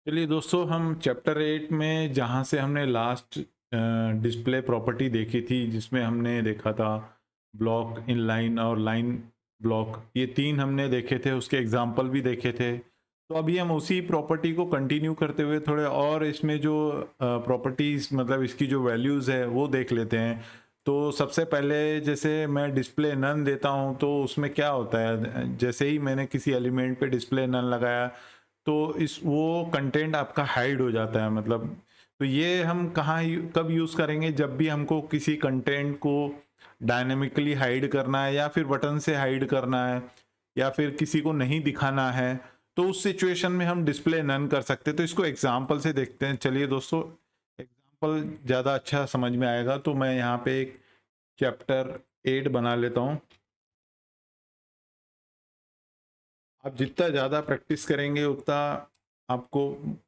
चलिए दोस्तों, हम चैप्टर 8 में जहाँ से हमने लास्ट डिस्प्ले प्रॉपर्टी देखी थी, जिसमें हमने देखा था ब्लॉक, इनलाइन और लाइन ब्लॉक, ये तीन हमने देखे थे, उसके एग्जाम्पल भी देखे थे। तो अभी हम उसी प्रॉपर्टी को कंटिन्यू करते हुए थोड़े और इसमें जो प्रॉपर्टीज़ मतलब इसकी जो वैल्यूज़ है वो देख लेते हैं। तो सबसे पहले जैसे मैं डिस्प्ले नन देता हूँ तो उसमें क्या होता है, जैसे ही मैंने किसी एलिमेंट पे डिस्प्ले नन लगाया तो इस वो कंटेंट आपका हाइड हो जाता है। मतलब तो ये हम कहाँ कब यूज़ करेंगे, जब भी हमको किसी कंटेंट को डायनेमिकली हाइड करना है या फिर बटन से हाइड करना है या फिर किसी को नहीं दिखाना है, तो उस सिचुएशन में हम डिस्प्ले नन कर सकते हैं। तो इसको एग्जांपल से देखते हैं। चलिए दोस्तों, एग्जांपल ज़्यादा अच्छा समझ में आएगा, तो मैं यहाँ पे एक चैप्टर 8 बना लेता हूँ। आप जितना ज़्यादा प्रैक्टिस करेंगे उतना आपको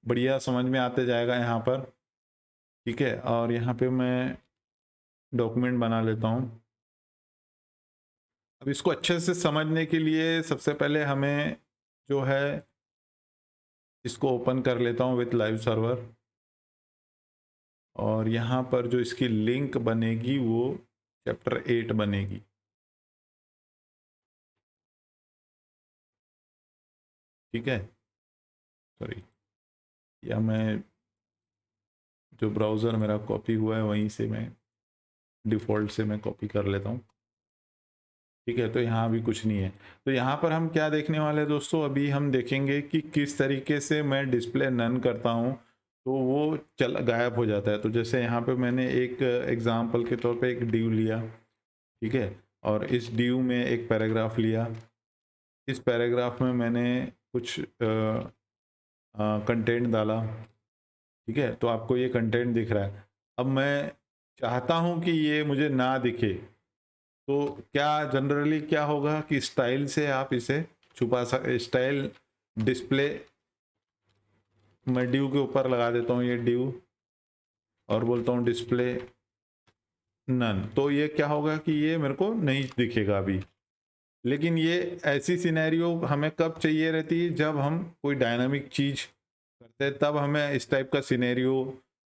बढ़िया समझ में आते जाएगा यहाँ पर। ठीक है, और यहाँ पे मैं डॉक्यूमेंट बना लेता हूँ। अब इसको अच्छे से समझने के लिए सबसे पहले हमें जो है इसको ओपन कर लेता हूँ विथ लाइव सर्वर, और यहाँ पर जो इसकी लिंक बनेगी वो चैप्टर 8 बनेगी। ठीक है, सॉरी, या मैं जो ब्राउज़र मेरा कॉपी हुआ है वहीं से मैं डिफ़ॉल्ट से मैं कॉपी कर लेता हूँ। ठीक है, तो यहाँ भी कुछ नहीं है। तो यहाँ पर हम क्या देखने वाले हैं दोस्तों, अभी हम देखेंगे कि किस तरीके से मैं डिस्प्ले नन करता हूँ तो वो चल गायब हो जाता है। तो जैसे यहाँ पे मैंने एक एग्जांपल के तौर पे एक डिव लिया, ठीक है, और इस डिव में एक पैराग्राफ लिया। इस पैराग्राफ में मैंने कुछ कंटेंट डाला। ठीक है, तो आपको ये कंटेंट दिख रहा है। अब मैं चाहता हूँ कि ये मुझे ना दिखे, तो क्या जनरली क्या होगा कि स्टाइल से आप इसे छुपा सक स्टाइल डिस्प्ले, मैं डिव के ऊपर लगा देता हूँ ये डिव और बोलता हूँ डिस्प्ले नन। तो ये क्या होगा कि ये मेरे को नहीं दिखेगा अभी। लेकिन ये ऐसी सिनेरियो हमें कब चाहिए रहती है, जब हम कोई डायनामिक चीज करते हैं, तब हमें इस टाइप का सिनेरियो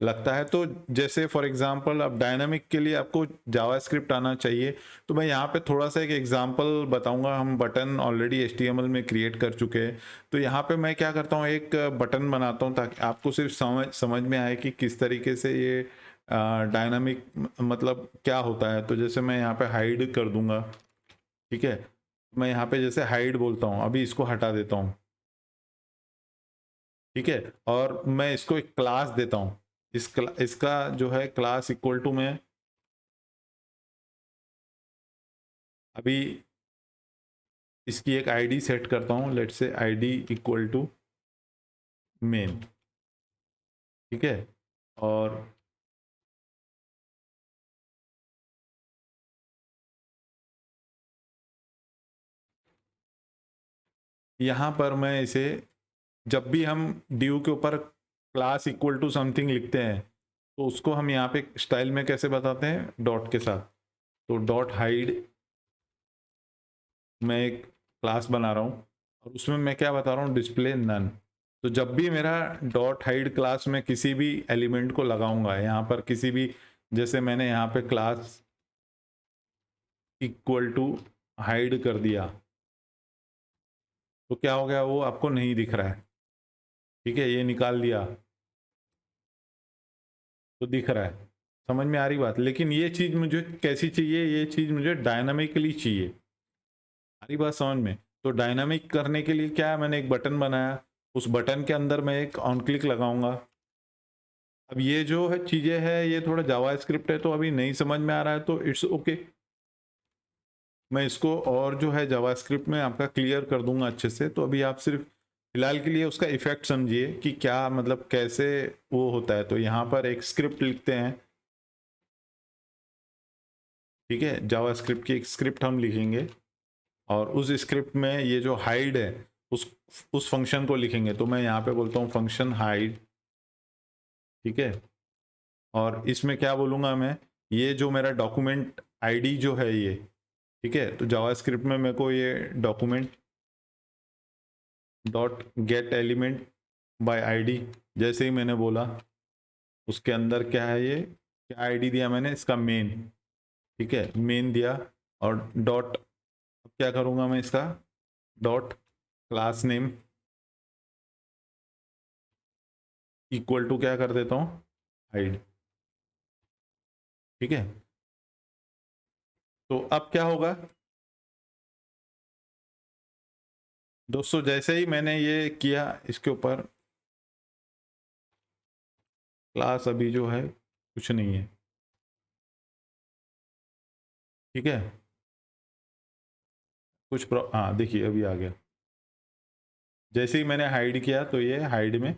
लगता है। तो जैसे फॉर एग्जांपल अब डायनामिक के लिए आपको जावास्क्रिप्ट आना चाहिए। तो मैं यहाँ पे थोड़ा सा एक एग्जांपल बताऊंगा। हम बटन ऑलरेडी एचटीएमएल में क्रिएट कर चुके हैं। तो यहाँ पे मैं क्या करता हूँ, एक बटन बनाता हूँ ताकि आपको सिर्फ समझ में आए कि किस तरीके से ये डायनामिक मतलब क्या होता है। तो जैसे मैं यहाँ पे हाइड कर दूंगा। ठीक है, मैं यहाँ पे जैसे हाइड बोलता हूँ, अभी इसको हटा देता हूँ। ठीक है, और मैं इसको एक क्लास देता हूँ। इसका जो है क्लास इक्वल टू, मैं अभी इसकी एक आईडी सेट करता हूँ। लेट से आईडी इक्वल टू मेन। ठीक है, और यहाँ पर मैं इसे, जब भी हम ड्यू के ऊपर क्लास इक्वल टू समथिंग लिखते हैं तो उसको हम यहाँ पे स्टाइल में कैसे बताते हैं, डॉट के साथ। तो डॉट हाइड, मैं एक क्लास बना रहा हूँ और उसमें मैं क्या बता रहा हूँ, डिस्प्ले नन। तो जब भी मेरा डॉट हाइड क्लास में किसी भी एलिमेंट को लगाऊंगा, यहाँ पर किसी भी, जैसे मैंने यहाँ पे क्लास इक्वल टू हाइड कर दिया, तो क्या हो गया, वो आपको नहीं दिख रहा है। ठीक है, ये निकाल दिया तो दिख रहा है। समझ में आ रही बात। लेकिन ये चीज़ मुझे कैसी चाहिए, ये चीज़ मुझे डायनामिकली चाहिए। आ रही बात समझ में। तो डायनामिक करने के लिए क्या है, मैंने एक बटन बनाया, उस बटन के अंदर मैं एक ऑन क्लिक लगाऊंगा। अब ये जो है चीज़ें है, ये थोड़ा जावास्क्रिप्ट है तो अभी नहीं समझ में आ रहा है, तो इट्स ओके। मैं इसको और जो है जावास्क्रिप्ट में आपका क्लियर कर दूंगा अच्छे से। तो अभी आप सिर्फ फिलहाल के लिए उसका इफेक्ट समझिए कि क्या मतलब कैसे वो होता है। तो यहाँ पर एक स्क्रिप्ट लिखते हैं। ठीक है, जावास्क्रिप्ट की एक स्क्रिप्ट हम लिखेंगे और उस स्क्रिप्ट में ये जो हाइड है उस फंक्शन को लिखेंगे। तो मैं यहाँ पे बोलता हूँ फंक्शन हाइड। ठीक है, और इसमें क्या बोलूँगा मैं, ये जो मेरा डॉक्यूमेंट आईडी जो है ये, ठीक है, तो जावास्क्रिप्ट में मेरे को ये document dot gate element by ID, जैसे ही मैंने बोला उसके अंदर क्या है, ये क्या आईडी दिया मैंने, इसका मेन, ठीक है, मेन दिया। और डॉट, क्या करूँगा मैं इसका, dot class name equal to क्या कर देता हूँ, हाइड, ठीक है। तो अब क्या होगा दोस्तों, जैसे ही मैंने ये किया इसके ऊपर, क्लास अभी जो है कुछ नहीं है, ठीक है। कुछ हाँ देखिए अभी आ गया, जैसे ही मैंने हाइड किया तो ये हाइड में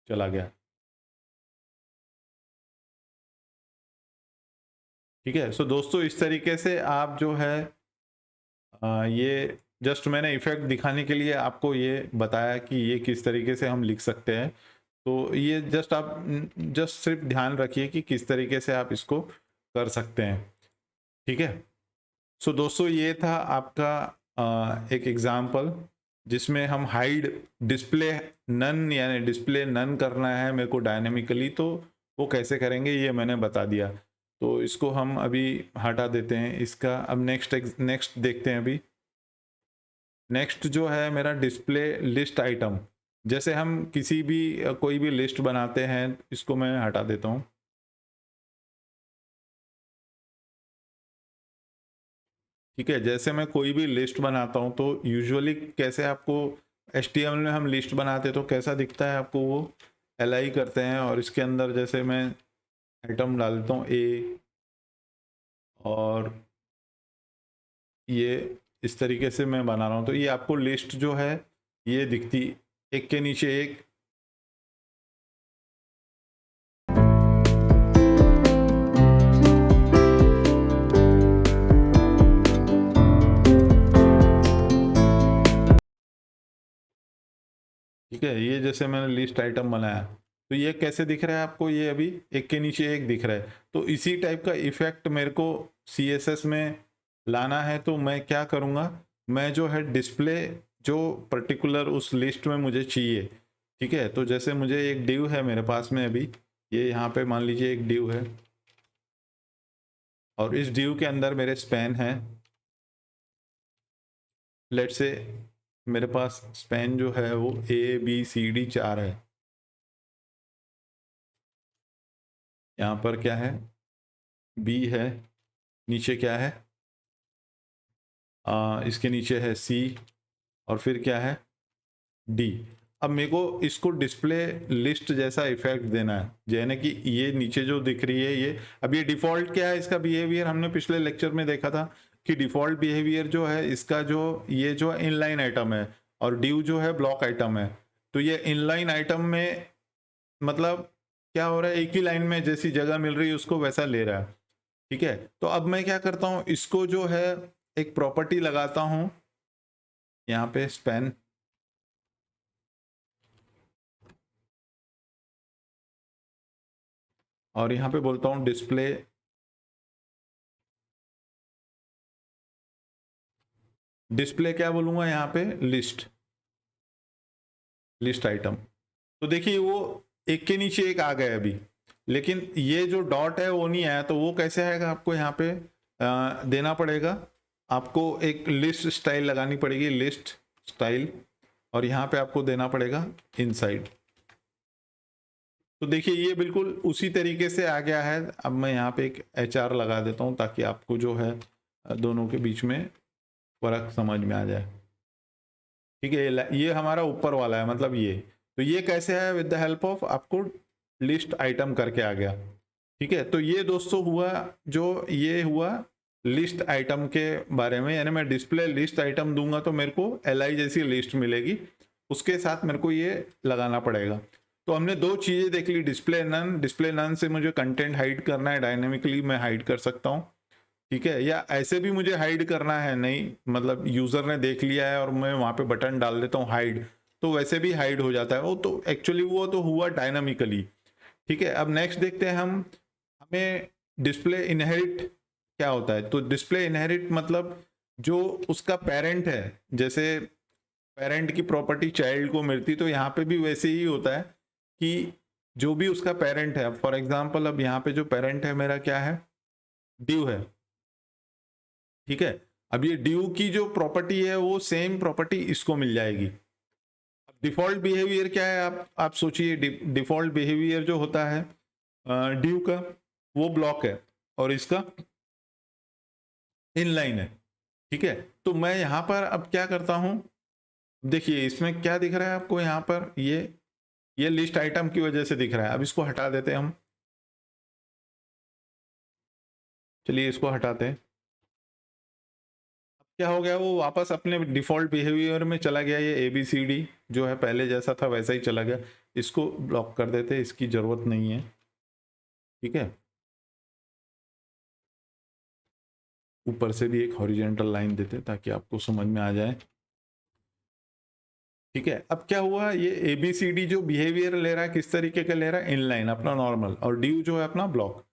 चला गया, ठीक है। सो दोस्तों इस तरीके से आप जो है ये जस्ट मैंने इफेक्ट दिखाने के लिए आपको ये बताया कि ये किस तरीके से हम लिख सकते हैं। तो ये जस्ट आप जस्ट सिर्फ ध्यान रखिए कि किस तरीके से आप इसको कर सकते हैं, ठीक है। सो दोस्तों ये था आपका एक एग्जाम्पल जिसमें हम हाइड डिस्प्ले नन, यानी डिस्प्ले नन करना है मेरे को डायनेमिकली, तो वो कैसे करेंगे ये मैंने बता दिया। तो इसको हम अभी हटा देते हैं इसका। अब नेक्स्ट देखते हैं अभी। नेक्स्ट जो है मेरा डिस्प्ले लिस्ट आइटम, जैसे हम किसी भी कोई भी लिस्ट बनाते हैं, इसको मैं हटा देता हूँ, ठीक है। जैसे मैं कोई भी लिस्ट बनाता हूँ तो यूजुअली कैसे आपको HTML में हम लिस्ट बनाते हैं तो कैसा दिखता है आपको, वो LI करते हैं और इसके अंदर जैसे मैं आइटम डाल देता हूँ A, और ये इस तरीके से मैं बना रहा हूँ, तो ये आपको लिस्ट जो है ये दिखती एक के नीचे एक। ठीक है, ये जैसे मैंने लिस्ट आइटम बनाया तो ये कैसे दिख रहा है आपको, ये अभी एक के नीचे एक दिख रहा है। तो इसी टाइप का इफेक्ट मेरे को CSS में लाना है, तो मैं क्या करूँगा, मैं जो है डिस्प्ले जो पर्टिकुलर उस लिस्ट में मुझे चाहिए, ठीक है। तो जैसे मुझे एक डिव है मेरे पास में अभी, ये यहाँ पे मान लीजिए एक डिव है, और इस डिव के अंदर मेरे स्पैन है, लेट से मेरे पास स्पैन जो है वो ABCD 4 है। यहाँ पर क्या है, B है, नीचे क्या है, इसके नीचे है C, और फिर क्या है D। अब मेरे को इसको डिस्प्ले लिस्ट जैसा इफेक्ट देना है, यानी कि ये नीचे जो दिख रही है ये, अब ये डिफॉल्ट क्या है इसका बिहेवियर, हमने पिछले लेक्चर में देखा था कि डिफॉल्ट बिहेवियर जो है इसका, जो ये जो इनलाइन आइटम है और डिव जो है ब्लॉक आइटम है। तो ये इनलाइन आइटम में मतलब क्या हो रहा है, एक ही लाइन में जैसी जगह मिल रही है उसको वैसा ले रहा है, ठीक है। तो अब मैं क्या करता हूं, इसको जो है एक प्रॉपर्टी लगाता हूं यहाँ पे स्पैन, और यहाँ पे बोलता हूँ डिस्प्ले क्या बोलूंगा यहाँ पे, लिस्ट आइटम। तो देखिए वो एक के नीचे एक आ गए अभी, लेकिन ये जो डॉट है वो नहीं आया, तो वो कैसे आएगा, आपको यहाँ पे देना पड़ेगा, आपको एक लिस्ट स्टाइल लगानी पड़ेगी, लिस्ट स्टाइल, और यहाँ पे आपको देना पड़ेगा इनसाइड। तो देखिए ये बिल्कुल उसी तरीके से आ गया है। अब मैं यहाँ पे एक HR लगा देता हूँ ताकि आपको जो है दोनों के बीच में फर्क समझ में आ जाए, ठीक है। ये हमारा ऊपर वाला है, मतलब ये, तो ये कैसे है, विद द हेल्प ऑफ आपको लिस्ट आइटम करके आ गया, ठीक है। तो ये दोस्तों हुआ, जो ये हुआ लिस्ट आइटम के बारे में, यानी मैं डिस्प्ले लिस्ट आइटम दूंगा तो मेरे को LI जैसी लिस्ट मिलेगी, उसके साथ मेरे को ये लगाना पड़ेगा। तो हमने दो चीजें देख ली, डिस्प्ले नन से मुझे कंटेंट हाइड करना है, डायनेमिकली मैं हाइड कर सकता हूँ, ठीक है, या ऐसे भी मुझे हाइड करना है, नहीं मतलब यूजर ने देख लिया है और मैं वहां पे बटन डाल देता हूँ हाइड, तो वैसे भी हाइड हो जाता है वो, तो एक्चुअली वो तो हुआ डायनामिकली, ठीक है। अब नेक्स्ट देखते हैं हम, हमें डिस्प्ले इनहेरिट क्या होता है। तो डिस्प्ले इनहेरिट मतलब जो उसका पेरेंट है, जैसे पेरेंट की प्रॉपर्टी चाइल्ड को मिलती, तो यहाँ पे भी वैसे ही होता है कि जो भी उसका पेरेंट है, फॉर एग्जांपल अब यहाँ पे जो पेरेंट है मेरा क्या है, ड्यू है, ठीक है। अब ये ड्यू की जो प्रॉपर्टी है वो सेम प्रॉपर्टी इसको मिल जाएगी। डिफॉल्ट बिहेवियर क्या है, आप सोचिए, डिफॉल्ट बिहेवियर जो होता है ड्यू का, वो ब्लॉक है और इसका इनलाइन है, ठीक है। तो मैं यहाँ पर अब क्या करता हूँ, देखिए इसमें क्या दिख रहा है आपको, यहाँ पर ये लिस्ट आइटम की वजह से दिख रहा है। अब इसको हटा देते हैं हम, चलिए इसको हटाते हैं। क्या हो गया, वो वापस अपने डिफॉल्ट बिहेवियर में चला गया। ये ABCD जो है पहले जैसा था वैसा ही चला गया। इसको ब्लॉक कर देते, इसकी जरूरत नहीं है, ठीक है। ऊपर से भी एक हॉरिजेंटल लाइन देते ताकि आपको समझ में आ जाए, ठीक है। अब क्या हुआ, ये ABCD जो बिहेवियर ले रहा है किस तरीके का ले रहा है, इनलाइन अपना नॉर्मल, और ड्यू जो है अपना ब्लॉक।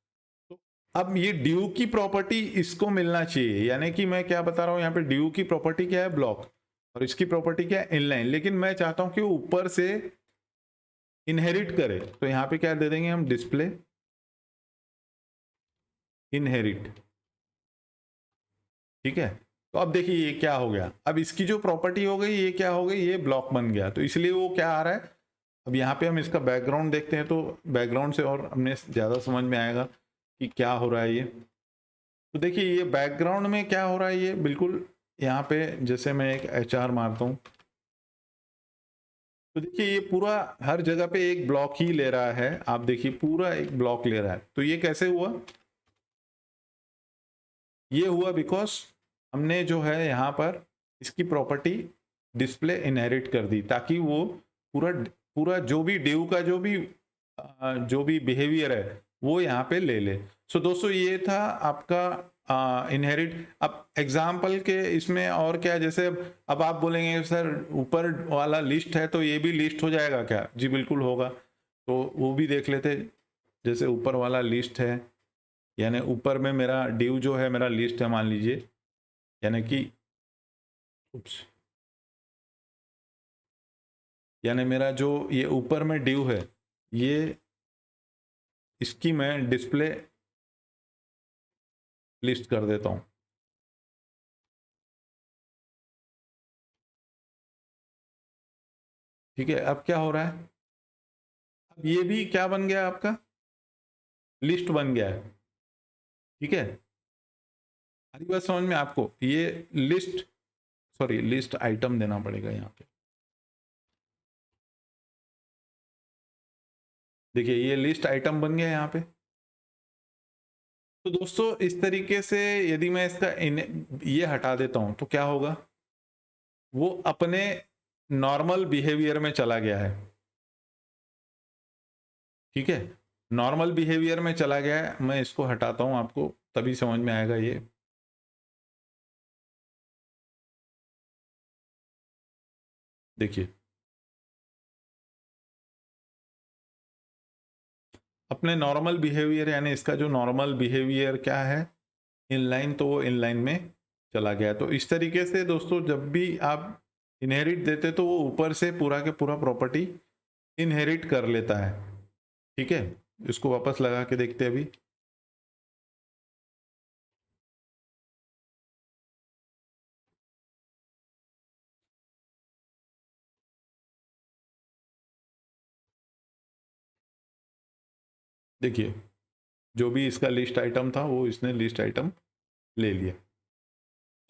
तो अब ये ड्यू की प्रॉपर्टी इसको मिलना चाहिए, यानी कि मैं क्या बता रहा हूं, यहाँ पे ड्यू की प्रॉपर्टी क्या है, ब्लॉक, और इसकी प्रॉपर्टी क्या है, इनलाइन। लेकिन मैं चाहता हूं कि वो ऊपर से इनहेरिट करे, तो यहाँ पे क्या दे देंगे हम, डिस्प्ले इनहेरिट, ठीक है। तो अब देखिए ये क्या हो गया, अब इसकी जो प्रॉपर्टी हो गई ये क्या हो गई, ये ब्लॉक बन गया। तो इसलिए वो क्या आ रहा है, अब यहाँ पे हम इसका बैकग्राउंड देखते हैं, तो बैकग्राउंड से और हमने ज़्यादा समझ में आएगा कि क्या हो रहा है ये। तो देखिए ये बैकग्राउंड में क्या हो रहा है, ये बिल्कुल यहाँ पे जैसे मैं एक HR मारता हूँ, तो देखिए ये पूरा हर जगह पे एक ब्लॉक ही ले रहा है। आप देखिए पूरा एक ब्लॉक ले रहा है। तो ये कैसे हुआ, ये हुआ बिकॉज हमने जो है यहाँ पर इसकी प्रॉपर्टी डिस्प्ले इनहेरिट कर दी, ताकि वो पूरा पूरा जो भी ड्यू का जो भी बिहेवियर है वो यहाँ पे ले ले। सो दोस्तों ये था आपका इनहेरिट। अब एग्जाम्पल के इसमें और क्या है, जैसे अब आप बोलेंगे सर ऊपर वाला लिस्ट है तो ये भी लिस्ट हो जाएगा क्या, जी बिल्कुल होगा। तो वो भी देख लेते, जैसे ऊपर वाला लिस्ट है, यानी ऊपर में मेरा ड्यू जो है मेरा लिस्ट है मान लीजिए, यानी कि उप्स, यानी मेरा जो ये ऊपर में ड्यू है, ये इसकी मैं डिस्प्ले लिस्ट कर देता हूँ, ठीक है। अब क्या हो रहा है, अब ये भी क्या बन गया आपका, लिस्ट बन गया है, ठीक है। हरी बात समझ में आपको, ये लिस्ट, सॉरी लिस्ट आइटम देना पड़ेगा यहाँ पे। देखिए ये लिस्ट आइटम बन गया यहाँ पे। तो दोस्तों इस तरीके से यदि मैं इसका ये हटा देता हूं तो क्या होगा, वो अपने नॉर्मल बिहेवियर में चला गया है, ठीक है। नॉर्मल बिहेवियर में चला गया है। मैं इसको हटाता हूं, आपको तभी समझ में आएगा ये। देखिए अपने नॉर्मल बिहेवियर, यानी इसका जो नॉर्मल बिहेवियर क्या है, इनलाइन, तो वो इनलाइन में चला गया। तो इस तरीके से दोस्तों जब भी आप इनहेरिट देते तो वो ऊपर से पूरा के पूरा प्रॉपर्टी इनहेरिट कर लेता है, ठीक है। इसको वापस लगा के देखते हैं अभी। देखिए जो भी इसका लिस्ट आइटम था वो इसने लिस्ट आइटम ले लिया।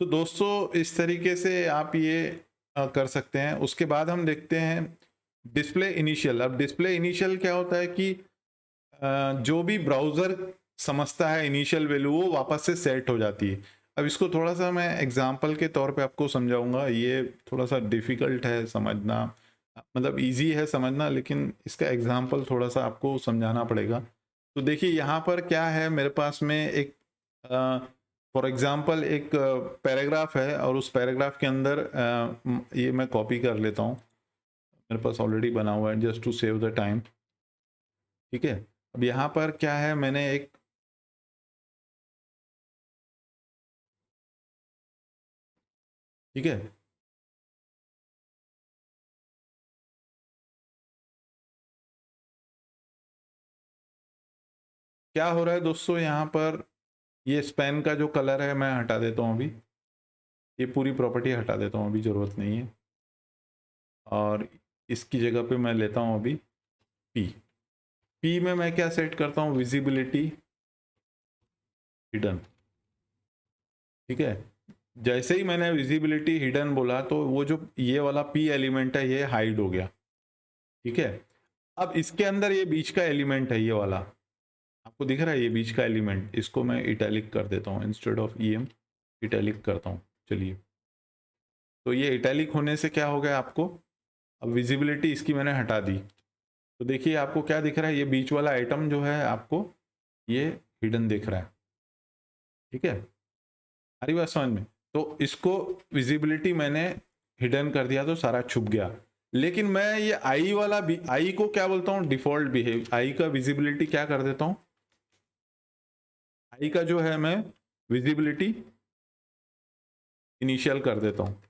तो दोस्तों इस तरीके से आप ये कर सकते हैं। उसके बाद हम देखते हैं डिस्प्ले इनिशियल। अब डिस्प्ले इनिशियल क्या होता है कि जो भी ब्राउज़र समझता है इनिशियल वैल्यू वो वापस से सेट हो जाती है। अब इसको थोड़ा सा मैं एग्जांपल के तौर पे आपको समझाऊंगा। ये थोड़ा सा डिफ़िकल्ट है समझना, मतलब इजी है समझना, लेकिन इसका एग्जांपल थोड़ा सा आपको समझाना पड़ेगा। तो देखिए यहाँ पर क्या है, मेरे पास में एक फॉर एग्जांपल एक पैराग्राफ है, और उस पैराग्राफ के अंदर ये मैं कॉपी कर लेता हूँ, मेरे पास ऑलरेडी बना हुआ है just to save the time, ठीक है। अब यहाँ पर क्या है, मैंने एक ठीक है, क्या हो रहा है दोस्तों, यहाँ पर ये स्पैन का जो कलर है मैं हटा देता हूँ अभी, ये पूरी प्रॉपर्टी हटा देता हूँ, अभी ज़रूरत नहीं है। और इसकी जगह पे मैं लेता हूँ अभी पी। पी में मैं क्या सेट करता हूँ, विजिबिलिटी हिडन। ठीक है, जैसे ही मैंने विजिबिलिटी हिडन बोला तो वो जो ये वाला पी एलिमेंट है ये हाइड हो गया। ठीक है, अब इसके अंदर ये बीच का एलिमेंट है, ये वाला आपको दिख रहा है, ये बीच का एलिमेंट, इसको मैं इटैलिक कर देता हूँ, इंस्टेड ऑफ ईएम इटैलिक करता हूँ। चलिए, तो ये इटैलिक होने से क्या हो गया आपको, अब विजिबिलिटी इसकी मैंने हटा दी, तो देखिए आपको क्या दिख रहा है, ये बीच वाला आइटम जो है आपको ये हिडन दिख रहा है। ठीक है, हरी बात समझ में। तो इसको विजिबिलिटी मैंने हिडन कर दिया तो सारा छुप गया। लेकिन मैं ये आई वाला भी, आई को क्या बोलता हूँ, डिफॉल्ट बिहेव, आई का विजिबिलिटी क्या कर देता हूँ, आई का जो है मैं विजिबिलिटी इनिशियल कर देता हूँ।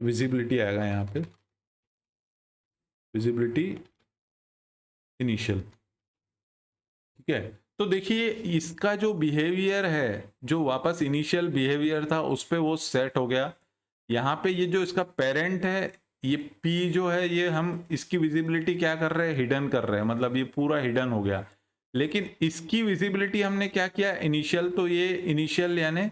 विजिबिलिटी आएगा यहाँ पे, विजिबिलिटी इनिशियल। ठीक है, तो देखिए इसका जो बिहेवियर है, जो वापस इनिशियल बिहेवियर था उस पर वो सेट हो गया। यहाँ पे ये जो इसका पेरेंट है, ये पी जो है, ये हम इसकी विजिबिलिटी क्या कर रहे हैं, हिडन कर रहे हैं, मतलब ये पूरा हिडन हो गया। लेकिन इसकी विजिबिलिटी हमने क्या किया, इनिशियल, तो ये इनिशियल यानी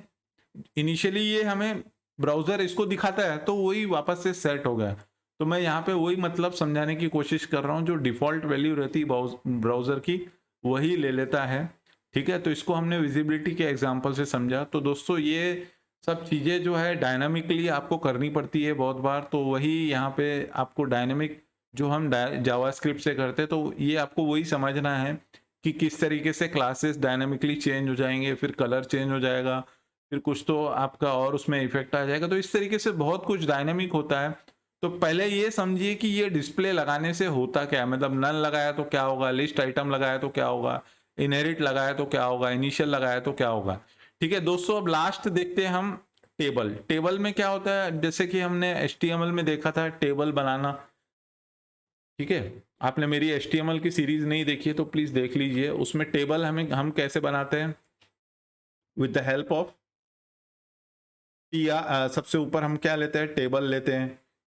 इनिशियली ये हमें ब्राउजर इसको दिखाता है तो वही वापस से सेट हो गया। तो मैं यहाँ पे वही मतलब समझाने की कोशिश कर रहा हूँ, जो डिफॉल्ट वैल्यू रहती है ब्राउजर की वही ले लेता है। ठीक है, तो इसको हमने विजिबिलिटी के एग्जांपल से समझा। तो दोस्तों ये सब चीज़ें जो है डायनामिकली आपको करनी पड़ती है बहुत बार, तो वही यहाँ पे आपको डायनामिक जो हम जावास्क्रिप्ट से करते हैं, तो ये आपको वही समझना है कि किस तरीके से क्लासेस डायनामिकली चेंज हो जाएंगे, फिर कलर चेंज हो जाएगा, फिर कुछ तो आपका और उसमें इफेक्ट आ जाएगा। तो इस तरीके से बहुत कुछ डायनामिक होता है। तो पहले ये समझिए कि ये डिस्प्ले लगाने से होता क्या है, मतलब नल लगाया तो क्या होगा, लिस्ट आइटम लगाया तो क्या होगा, इनहेरिट लगाया तो क्या होगा, इनिशियल लगाया तो क्या होगा। ठीक है दोस्तों, अब लास्ट देखते हैं हम टेबल। टेबल में क्या होता है, जैसे कि हमने HTML में देखा था टेबल बनाना। ठीक है, आपने मेरी HTML की सीरीज नहीं देखी है तो प्लीज देख लीजिए, उसमें टेबल हम कैसे बनाते हैं, विद द हेल्प ऑफ सबसे ऊपर हम क्या लेते हैं, टेबल लेते हैं।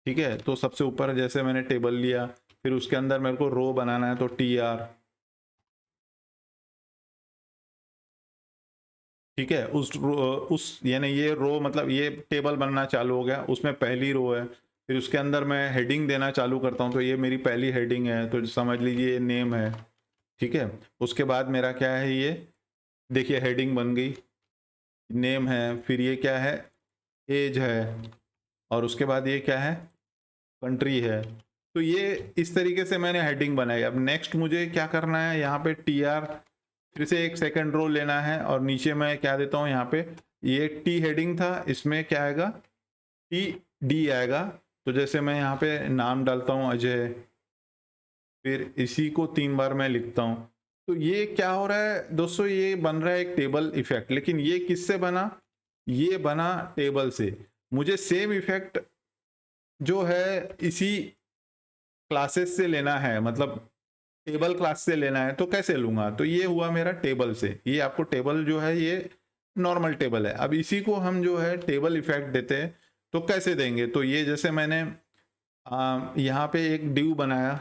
ठीक है, तो सबसे ऊपर जैसे मैंने टेबल लिया, फिर उसके अंदर मेरे को रो बनाना है तो TR। ठीक है, उस यानी ये रो मतलब ये टेबल बनना चालू हो गया, उसमें पहली रो है, फिर उसके अंदर मैं हेडिंग देना चालू करता हूँ, तो ये मेरी पहली हेडिंग है, तो समझ लीजिए ये नेम है। ठीक है, उसके बाद मेरा क्या है, ये देखिए हेडिंग बन गई, नेम है, फिर ये क्या है, एज है, और उसके बाद ये क्या है, कंट्री है। तो ये इस तरीके से मैंने हेडिंग बनाई। अब नेक्स्ट मुझे क्या करना है, यहाँ पे TR, फिर से एक सेकंड रो लेना है, और नीचे मैं क्या देता हूँ, यहाँ पे ये T हेडिंग था, इसमें क्या आएगा, TD आएगा। तो जैसे मैं यहाँ पे नाम डालता हूँ अजय, फिर इसी को 3 बार मैं लिखता हूँ। तो ये क्या हो रहा है दोस्तों, ये बन रहा है एक टेबल इफेक्ट। लेकिन ये किससे बना, ये बना टेबल से। मुझे सेम इफेक्ट जो है इसी क्लासेस से लेना है, मतलब टेबल क्लास से लेना है, तो कैसे लूंगा, तो ये हुआ मेरा टेबल से। ये आपको टेबल जो है ये नॉर्मल टेबल है। अब इसी को हम जो है टेबल इफेक्ट देते हैं, तो कैसे देंगे, तो ये जैसे मैंने यहाँ पे एक डिव बनाया,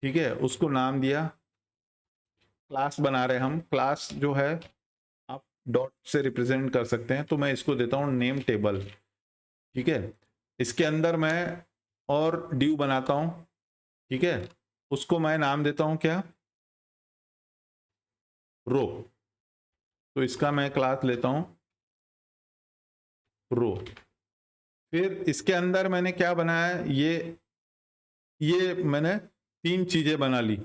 ठीक है, उसको नाम दिया, क्लास बना रहे हम, क्लास जो है आप डॉट से रिप्रेजेंट कर सकते हैं, तो मैं इसको देता हूँ नेम टेबल। ठीक है, इसके अंदर मैं और डिव बनाता हूँ। ठीक है, उसको मैं नाम देता हूँ क्या, रो। तो इसका मैं क्लास लेता हूँ रो। फिर इसके अंदर मैंने क्या बनाया, ये मैंने 3 चीजें बना ली।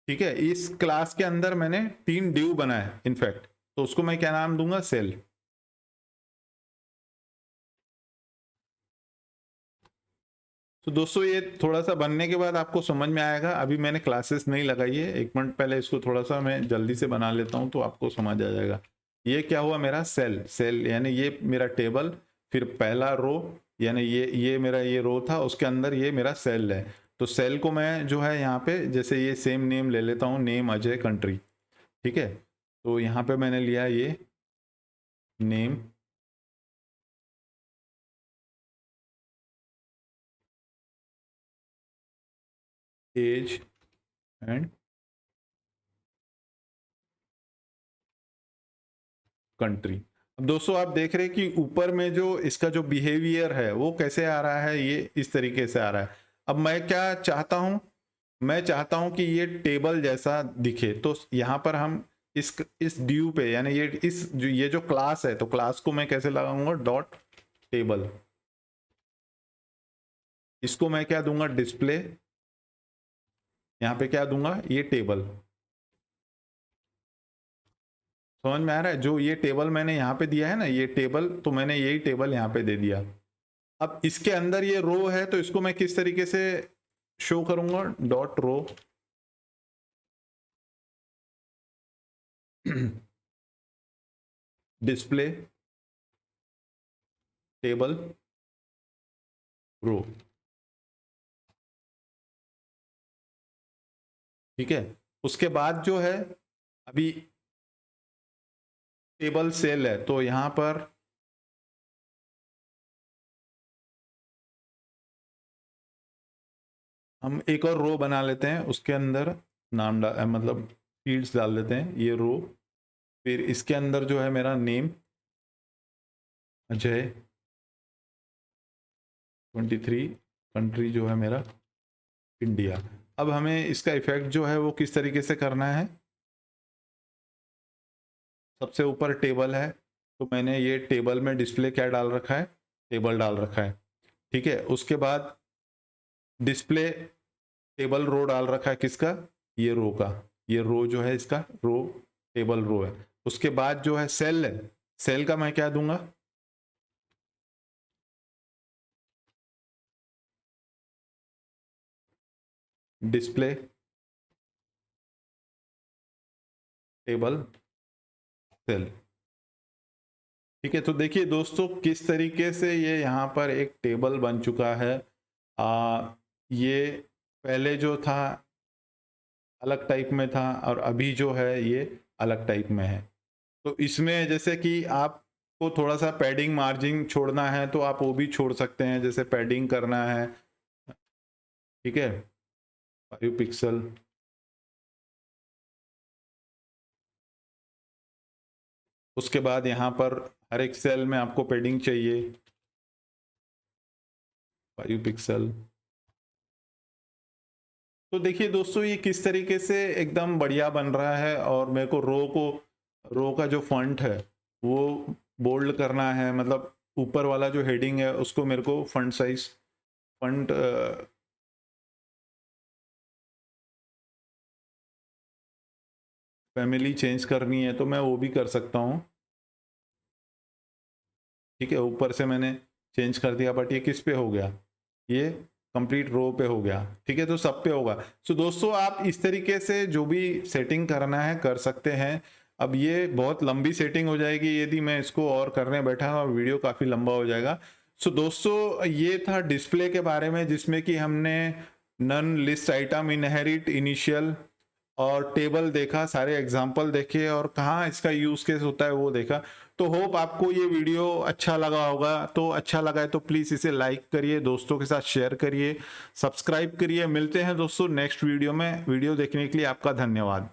ठीक है, इस क्लास के अंदर मैंने 3 डिव बनाए इनफैक्ट, तो उसको मैं क्या नाम दूंगा, सेल। तो दोस्तों ये थोड़ा सा बनने के बाद आपको समझ में आएगा, अभी मैंने क्लासेस नहीं लगाई है, 1 मिनट पहले इसको थोड़ा सा मैं जल्दी से बना लेता हूँ तो आपको समझ आ जाएगा। ये क्या हुआ मेरा सेल, सेल यानी ये मेरा टेबल, फिर पहला रो यानी ये मेरा ये रो था, उसके अंदर ये मेरा सेल है। तो सेल को मैं जो है यहाँ पे जैसे ये सेम नेम ले लेता हूँ, नेम अजय कंट्री, ठीक है। तो यहाँ पे मैंने लिया ये नेम, एज एंड कंट्री। अब दोस्तों आप देख रहे हैं कि ऊपर में जो इसका जो बिहेवियर है वो कैसे आ रहा है, ये इस तरीके से आ रहा है। अब मैं क्या चाहता हूं, मैं चाहता हूं कि ये टेबल जैसा दिखे, तो यहाँ पर हम इस ड्यू पे यानी ये जो क्लास है, तो क्लास को मैं कैसे लगाऊंगा, डॉट टेबल। इसको मैं क्या दूंगा, डिस्प्ले, यहाँ पे क्या दूंगा, ये टेबल। समझ में आ रहा है? जो ये टेबल मैंने यहाँ पे दिया है ना, ये टेबल, तो मैंने यही टेबल यहाँ पे दे दिया। अब इसके अंदर ये रो है, तो इसको मैं किस तरीके से शो करूंगा, dot row display table row, ठीक है। उसके बाद जो है अभी टेबल सेल है, तो यहां पर हम एक और रो बना लेते हैं, उसके अंदर नाम मतलब फील्ड्स डाल देते हैं, ये रो। फिर इसके अंदर जो है मेरा नेम अजय 23, कंट्री जो है मेरा इंडिया। अब हमें इसका इफेक्ट जो है वो किस तरीके से करना है, सबसे ऊपर टेबल है, तो मैंने ये टेबल में डिस्प्ले क्या डाल रखा है, टेबल डाल रखा है, ठीक है। उसके बाद डिस्प्ले टेबल रो डाल रखा है, किसका, ये रो का, ये रो जो है इसका रो टेबल रो है। उसके बाद जो है सेल है, सेल का मैं क्या दूंगा, डिस्प्ले टेबल सेल, ठीक है। तो देखिए दोस्तों किस तरीके से ये यहाँ पर एक टेबल बन चुका है। ये पहले जो था अलग टाइप में था, और अभी जो है ये अलग टाइप में है। तो इसमें जैसे कि आपको थोड़ा सा पैडिंग मार्जिन छोड़ना है तो आप वो भी छोड़ सकते हैं, जैसे पैडिंग करना है, ठीक है, 5 पिक्सल। उसके बाद यहाँ पर हर एक सेल में आपको पैडिंग चाहिए 5 पिक्सल। तो देखिए दोस्तों ये किस तरीके से एकदम बढ़िया बन रहा है। और मेरे को रो का जो फॉन्ट है वो बोल्ड करना है, मतलब ऊपर वाला जो हेडिंग है उसको मेरे को font size, font family change करनी है तो मैं वो भी कर सकता हूँ, ठीक है। ऊपर से मैंने चेंज कर दिया, बट ये किस पे हो गया, ये कंप्लीट रो पे हो गया, ठीक है। तो सब पे होगा। सो दोस्तों आप इस तरीके से जो भी सेटिंग करना है कर सकते हैं। अब ये बहुत लंबी सेटिंग हो जाएगी यदि मैं इसको और करने बैठा, और वीडियो काफ़ी लंबा हो जाएगा। सो दोस्तों ये था डिस्प्ले के बारे में, जिसमें कि हमने none list item, inherit, initial और टेबल देखा, सारे एग्जाम्पल देखे, और कहाँ इसका यूज केस होता है वो देखा। तो होप आपको ये वीडियो अच्छा लगा होगा। तो अच्छा लगा है तो प्लीज़ इसे लाइक करिए, दोस्तों के साथ शेयर करिए, सब्सक्राइब करिए। मिलते हैं दोस्तों नेक्स्ट वीडियो में। वीडियो देखने के लिए आपका धन्यवाद।